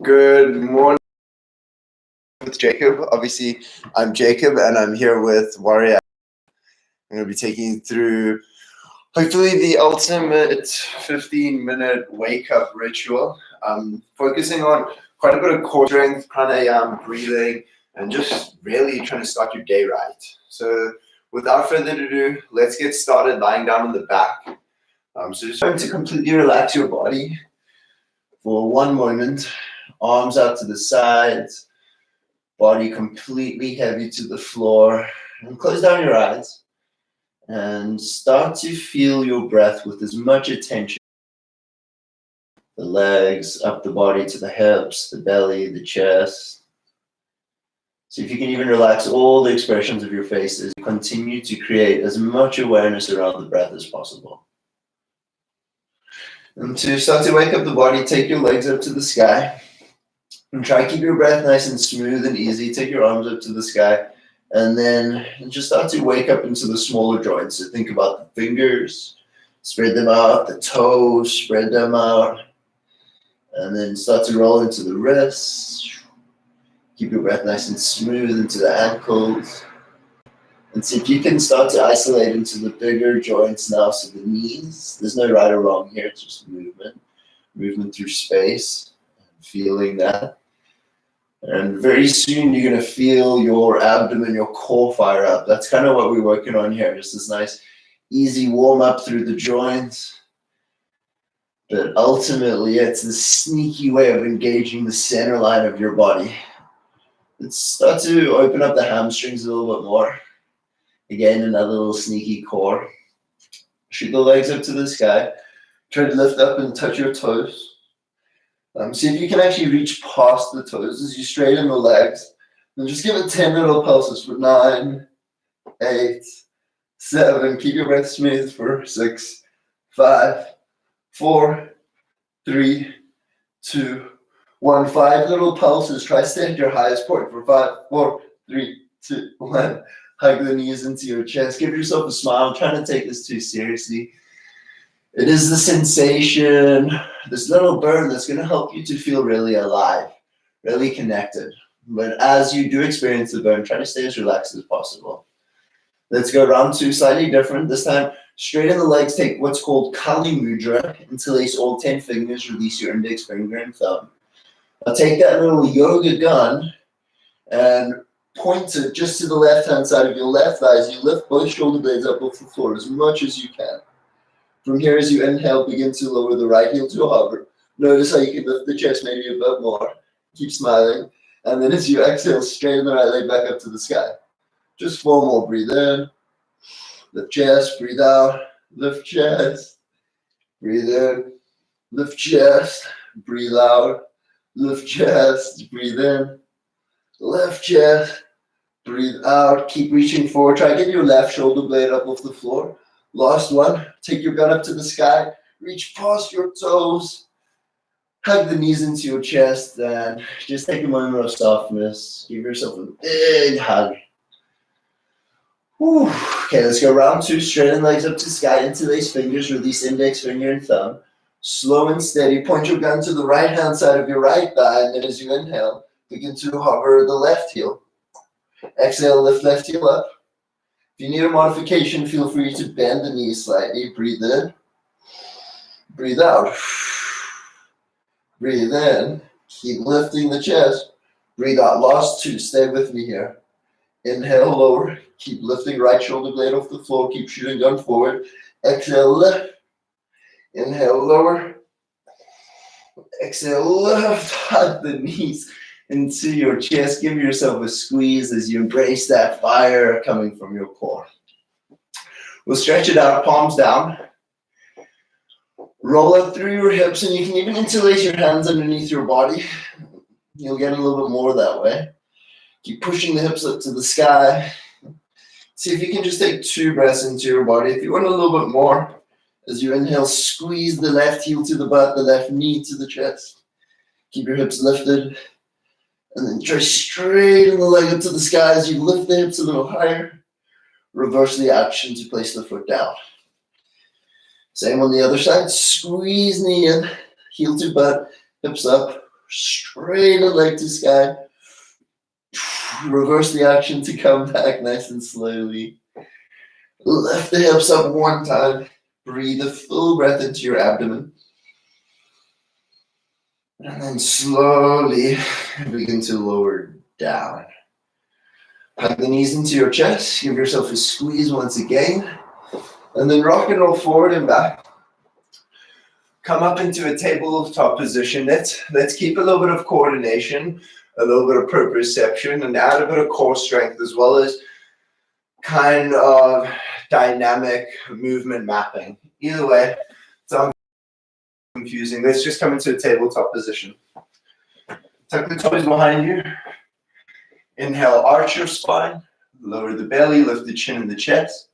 Good morning with Jacob. Obviously, I'm Jacob and I'm here with Warrior. I'm going to be taking you through hopefully the ultimate 15-minute wake-up ritual. Focusing on quite a bit of core strength, pranayama, breathing, and just really trying to start your day right. So without further ado, let's get started lying down on the back. So just going to completely relax your body for one moment. Arms out to the sides, body completely heavy to the floor, and close down your eyes and start to feel your breath with as much attention. The legs, up the body to the hips, the belly, the chest. So if you can even relax all the expressions of your face as you continue to create as much awareness around the breath as possible. And to start to wake up the body, take your legs up to the sky. And try to keep your breath nice and smooth and easy. Take your arms up to the sky. And then just start to wake up into the smaller joints. So think about the fingers. Spread them out. The toes, spread them out. And then start to roll into the wrists. Keep your breath nice and smooth into the ankles. And see if you can start to isolate into the bigger joints now. So the knees. There's no right or wrong here. It's just movement. Movement through space. Feeling that. And very soon you're going to feel your abdomen, your core fire up. That's kind of what we're working on here. Just this nice, easy warm up through the joints. But ultimately, it's the sneaky way of engaging the center line of your body. Let's start to open up the hamstrings a little bit more. Again, another little sneaky core. Shoot the legs up to the sky. Try to lift up and touch your toes. See if you can actually reach past the toes as you straighten the legs. And just give it 10 little pulses for 9, 8, 7. Keep your breath smooth for 6, 5, 4, 3, 2, 1. 5 little pulses. Try to stay at your highest point for 5, 4, 3, 2, 1. Hug the knees into your chest. Give yourself a smile. I'm trying to take this too seriously. It is the sensation, this little burn that's going to help you to feel really alive, really connected. But as you do experience the burn, try to stay as relaxed as possible. Let's go round two, slightly different. This time, straighten the legs, take what's called Kali Mudra. Interlace all 10 fingers, release your index finger and thumb. Now take that little yoga gun and point it just to the left-hand side of your left thigh as you lift both shoulder blades up off the floor as much as you can. From here, as you inhale, begin to lower the right heel to a hover. Notice how you can lift the chest maybe a bit more. Keep smiling. And then as you exhale, straighten the right leg back up to the sky. Just 4 more. Breathe in, lift chest, breathe out, lift chest, breathe in, lift chest, breathe out, lift chest, breathe in, lift chest, breathe out. Keep reaching forward. Try to get your left shoulder blade up off the floor. Last one. Take your gun up to the sky. Reach past your toes. Hug the knees into your chest and just take a moment of softness. Give yourself a big hug. Whew. Okay, let's go round 2. Straighten legs up to the sky. Interlace fingers. Release index finger and thumb. Slow and steady. Point your gun to the right hand side of your right thigh. And then as you inhale, begin to hover the left heel. Exhale, lift left heel up. If you need a modification, feel free to bend the knees slightly. Breathe in. Breathe out. Breathe in. Keep lifting the chest. Breathe out. Last 2. Stay with me here. Inhale, lower. Keep lifting right shoulder blade off the floor. Keep shooting gun forward. Exhale, lift. Inhale, lower. Exhale, lift. Hug the knees into your chest. Give yourself a squeeze as you embrace that fire coming from your core. We'll stretch it out, palms down. Roll up through your hips, and you can even interlace your hands underneath your body. You'll get a little bit more that way. Keep pushing the hips up to the sky. See if you can just take 2 breaths into your body. If you want a little bit more, as you inhale, squeeze the left heel to the butt, the left knee to the chest. Keep your hips lifted. And then try straighten the leg up to the sky as you lift the hips a little higher. Reverse the action to place the foot down. Same on the other side. Squeeze knee in, heel to butt, hips up. Straighten leg to sky. Reverse the action to come back nice and slowly. Lift the hips up 1 time. Breathe a full breath into your abdomen. And then slowly begin to lower down. Hug the knees into your chest. Give yourself a squeeze once again. And then rock and roll forward and back. Come up into a tabletop position. Let's keep a little bit of coordination, a little bit of proprioception, and add a bit of core strength as well as kind of dynamic movement mapping. Either way, it's confusing. Let's just come into a tabletop position. Tuck the toes behind you. Inhale, arch your spine. Lower the belly, lift the chin and the chest.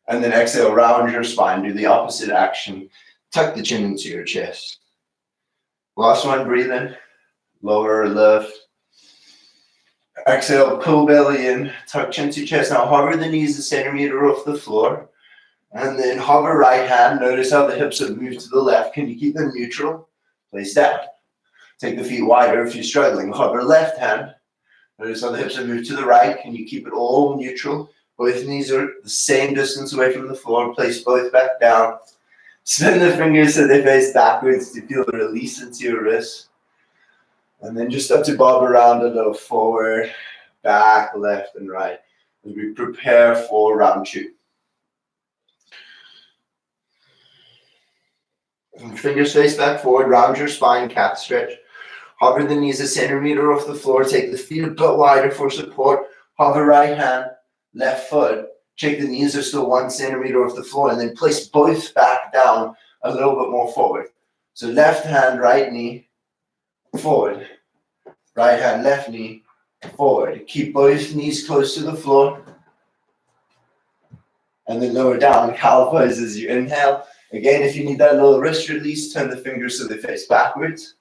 And then exhale, round your spine. Do the opposite action. Tuck the chin into your chest. Last one, breathe in. Lower, lift. Exhale, pull belly in. Tuck chin to chest. Now hover the knees a centimeter off the floor. And then hover right hand. Notice how the hips have moved to the left. Can you keep them neutral? Place down. Take the feet wider if you're struggling. Hover left hand. Notice how the hips have moved to the right. Can you keep it all neutral? Both knees are the same distance away from the floor. Place both back down. Spin the fingers so they face backwards to feel the release into your wrists. And then just up to bob around a little forward, back, left, and right as we prepare for round 2. Fingers face back forward, round your spine, cat stretch. Hover the knees a centimeter off the floor. Take the feet a bit wider for support. Hover right hand, left foot. Check the knees are still 1 centimeter off the floor, and then place both back down a little bit more forward. So left hand, right knee, forward. Right hand, left knee, forward. Keep both knees close to the floor. And then lower down, cow pose as you inhale. Again, if you need that little wrist release, turn the fingers so they face backwards.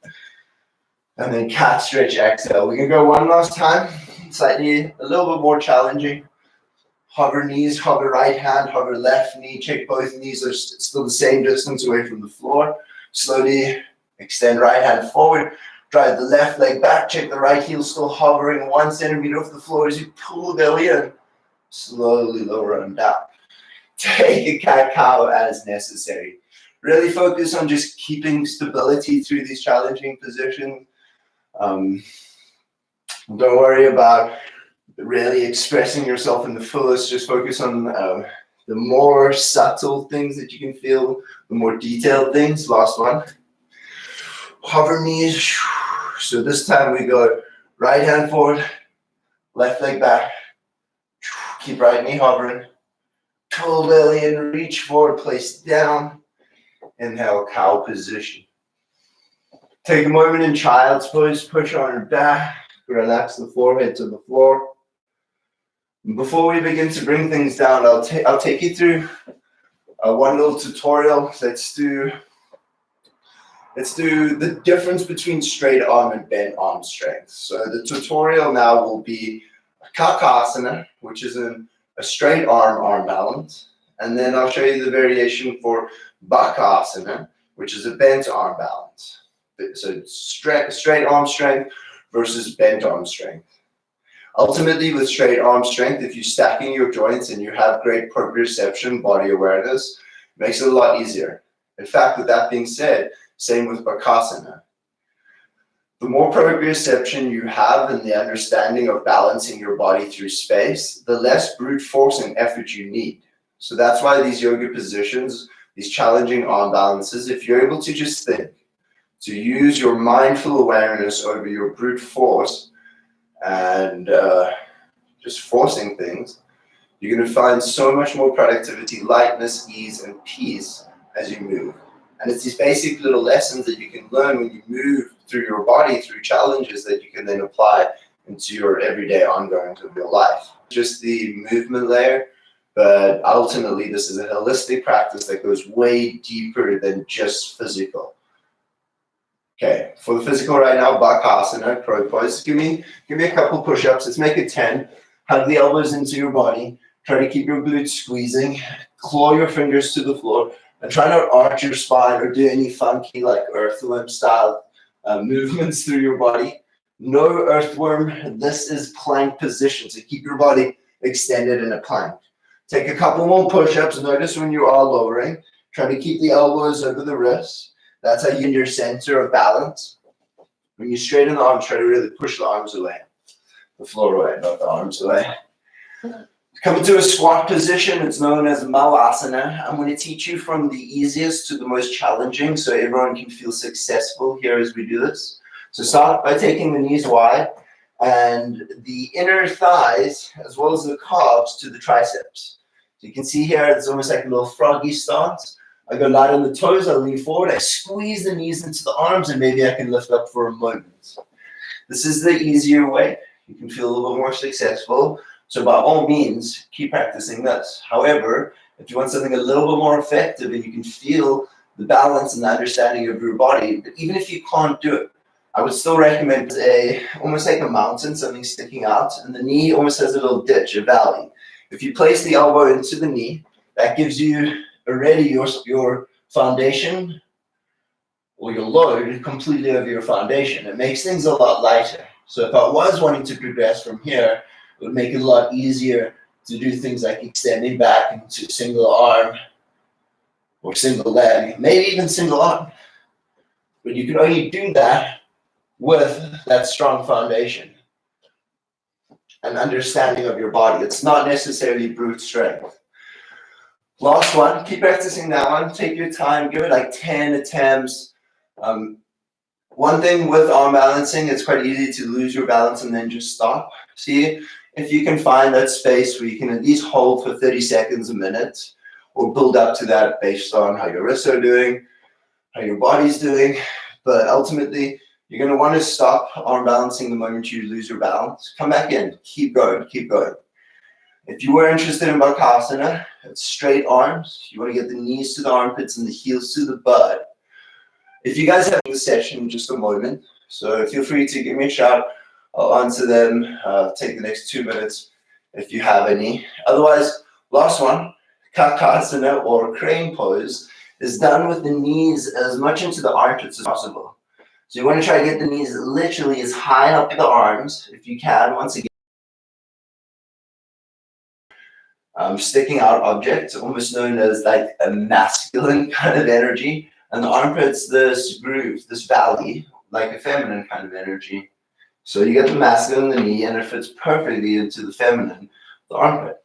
And then cat stretch, exhale. We can go one last time. Slightly a little bit more challenging. Hover knees, hover right hand, hover left knee. Check both knees are still the same distance away from the floor. Slowly extend right hand forward. Drive the left leg back. Check the right heel still hovering 1 centimeter off the floor as you pull the belly in. Slowly lower and down. Take a cat-cow as necessary. Really focus on just keeping stability through these challenging positions. Don't worry about really expressing yourself in the fullest. Just focus on the more subtle things that you can feel, the more detailed things. Last one. Hover knees. So this time we go Right hand forward, left leg back. Keep right knee hovering. Toe belly in, reach forward, place down. Inhale, cow position. Take a moment in child's pose, push on your back, relax the forehead to the floor. Before we begin to bring things down, I'll take you through one little tutorial. Let's do the difference between straight arm and bent arm strength. So the tutorial now will be a kakasana, which is a straight arm balance. And then I'll show you the variation for bakasana, which is a bent arm balance. So straight arm strength versus bent arm strength. Ultimately, with straight arm strength, if you're stacking your joints and you have great proprioception, body awareness, it makes it a lot easier. In fact, with that being said, same with bakasana. The more proprioception you have and the understanding of balancing your body through space, the less brute force and effort you need. So that's why these yoga positions, these challenging arm balances, if you're able to just think, to use your mindful awareness over your brute force and just forcing things, you're going to find so much more productivity, lightness, ease, and peace as you move. And it's these basic little lessons that you can learn when you move through your body, through challenges that you can then apply into your everyday ongoings of your life. Just the movement layer, but ultimately this is a holistic practice that goes way deeper than just physical. Okay, for the physical right now, bakasana, crow pose. Give me a couple push-ups. Let's make it 10. Hug the elbows into your body. Try to keep your glutes squeezing. Claw your fingers to the floor. And try not to arch your spine or do any funky like earthworm style movements through your body. No earthworm. This is plank position. So keep your body extended in a plank. Take a couple more push-ups. Notice when you are lowering. Try to keep the elbows over the wrists. That's how you're in your center of balance. When you straighten the arms, try to really push the arms away. The floor away, not the arms away. Come into a squat position. It's known as malasana. I'm going to teach you from the easiest to the most challenging so everyone can feel successful here as we do this. So start by taking the knees wide and the inner thighs as well as the calves to the triceps. So you can see here it's almost like a little froggy stance. I go light on the toes, I lean forward, I squeeze the knees into the arms, and maybe I can lift up for a moment. This is the easier way. You can feel a little bit more successful. So by all means, keep practicing this. However, if you want something a little bit more effective and you can feel the balance and the understanding of your body, but even if you can't do it, I would still recommend almost like a mountain, something sticking out, and the knee almost has a little ditch, a valley. If you place the elbow into the knee, that gives you already your foundation or your load completely over your foundation. It makes things a lot lighter. So if I was wanting to progress from here, it would make it a lot easier to do things like extending back into single arm or single leg, maybe even single arm. But you can only do that with that strong foundation and understanding of your body. It's not necessarily brute strength. Last one, keep practicing that one. Take your time, give it like 10 attempts. One thing with arm balancing, it's quite easy to lose your balance and then just stop. See if you can find that space where you can at least hold for 30 seconds, a minute, or build up to that based on how your wrists are doing, how your body's doing. But ultimately, you're going to want to stop arm balancing the moment you lose your balance. Come back in, keep going, keep going. If you were interested in bakasana, it's straight arms. You want to get the knees to the armpits and the heels to the butt. If you guys have the session in just a moment, so feel free to give me a shout. I'll answer them. Take the next 2 minutes if you have any. Otherwise, last one, kakasana or crane pose, is done with the knees as much into the armpits as possible. So you want to try to get the knees literally as high up the arms if you can. Once again, sticking out object, almost known as like a masculine kind of energy, and the armpits, this groove, this valley, like a feminine kind of energy. So you get the masculine, the knee, and it fits perfectly into the feminine, the armpit.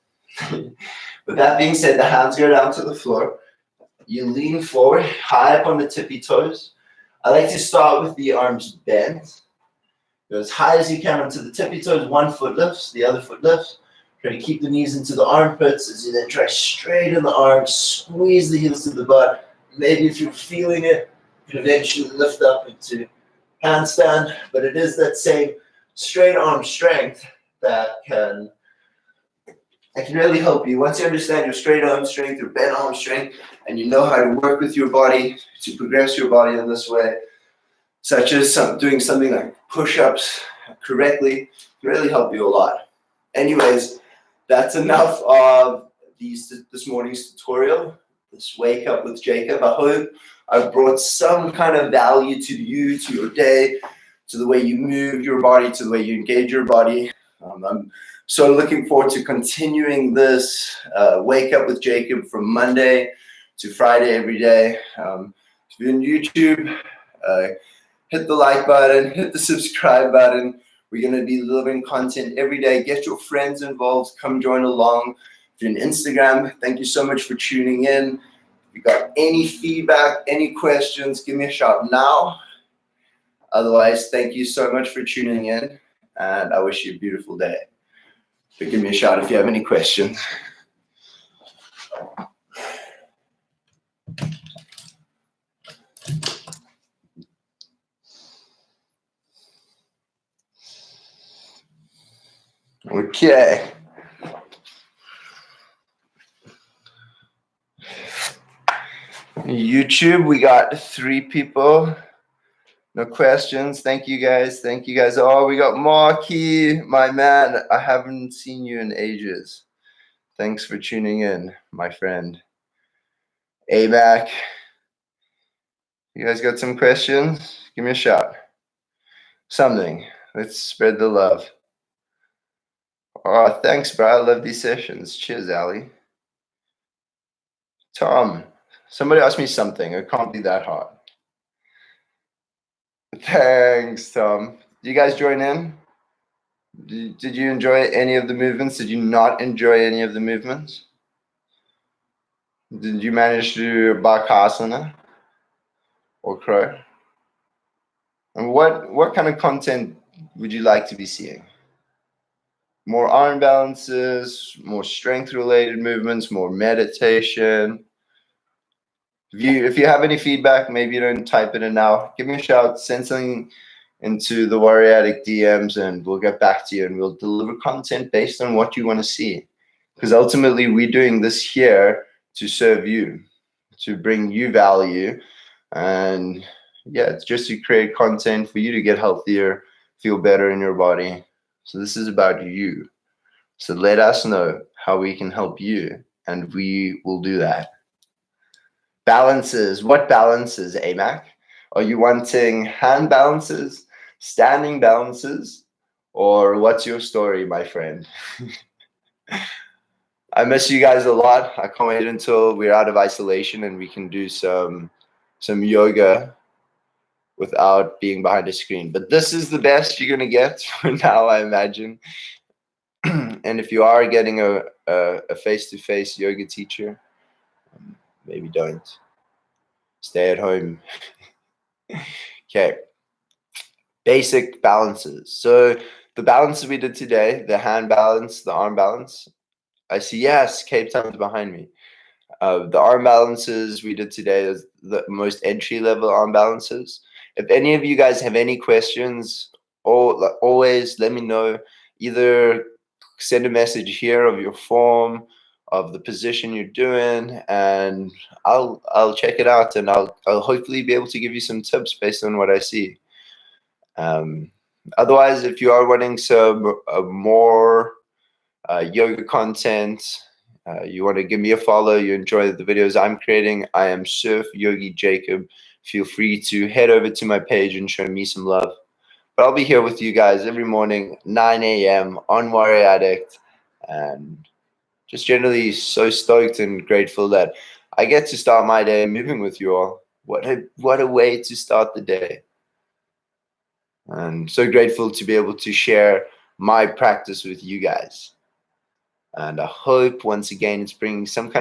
With that being said, the hands go down to the floor. You lean forward, high up on the tippy toes. I like to start with the arms bent. Go as high as you can onto the tippy toes. One foot lifts, the other foot lifts. Try to keep the knees into the armpits as you then try straighten the arms, squeeze the heels to the butt. Maybe if you're feeling it, you can eventually lift up into handstand, but it is that same straight arm strength that can really help you. Once you understand your straight arm strength, your bent arm strength, and you know how to work with your body to progress your body in this way, such as doing something like push-ups correctly, can really help you a lot. Anyways, that's enough of this morning's tutorial, this Wake Up with Jacob. I hope I've brought some kind of value to you, to your day, to the way you move your body, to the way you engage your body. I'm so looking forward to continuing this Wake Up with Jacob from Monday to Friday every day. If you're on YouTube, hit the like button, hit the subscribe button. We're going to be delivering content every day. Get your friends involved. Come join along. If you're on Instagram, thank you so much for tuning in. If you got any feedback, any questions, give me a shout now. Otherwise, thank you so much for tuning in, and I wish you a beautiful day. But give me a shout if you have any questions. Okay. YouTube, we got 3 people. No questions. Thank you guys. Thank you guys. Oh, we got Marky, my man. I haven't seen you in ages. Thanks for tuning in, my friend. ABAC. You guys got some questions? Give me a shout. Something. Let's spread the love. Oh, thanks, bro. I love these sessions. Cheers, Ali. Tom, somebody asked me something. It can't be that hard. Thanks, Tom. Did you guys join in? Did you enjoy any of the movements? Did you not enjoy any of the movements? Did you manage to do Bakasana or crow? And what kind of content would you like to be seeing? More arm balances, more strength related movements, more meditation. If you have any feedback, maybe you don't type it in now, give me a shout, send something into the Warrior Addict DMs, and we'll get back to you and we'll deliver content based on what you want to see. Because ultimately we're doing this here to serve you, to bring you value, and yeah, it's just to create content for you to get healthier, feel better in your body. So this is about you. So let us know how we can help you, and we will do that. Balances. What balances, AMAC? Are you wanting hand balances, standing balances, or what's your story, my friend? I miss you guys a lot. I can't wait until we're out of isolation and we can do some yoga without being behind a screen. But this is the best you're going to get for now, I imagine. And if you are getting a face-to-face yoga teacher, maybe don't. Stay at home. Okay. Basic balances. So the balances we did today, the hand balance, the arm balance. I see, yes, Cape Town's behind me. The arm balances we did today is the most entry-level arm balances. If any of you guys have any questions, always let me know. Either send a message here of your form, of the position you're doing, and I'll check it out, and I'll hopefully be able to give you some tips based on what I see. Otherwise, if you are wanting some more yoga content, you want to give me a follow, you enjoy the videos I'm creating, I am Surf Yogi Jacob. Feel free to head over to my page and show me some love. But I'll be here with you guys every morning, 9 a.m. on Warrior Addict, and just generally so stoked and grateful that I get to start my day moving with you all. What a way to start the day. And so grateful to be able to share my practice with you guys. And I hope once again it's bringing some kind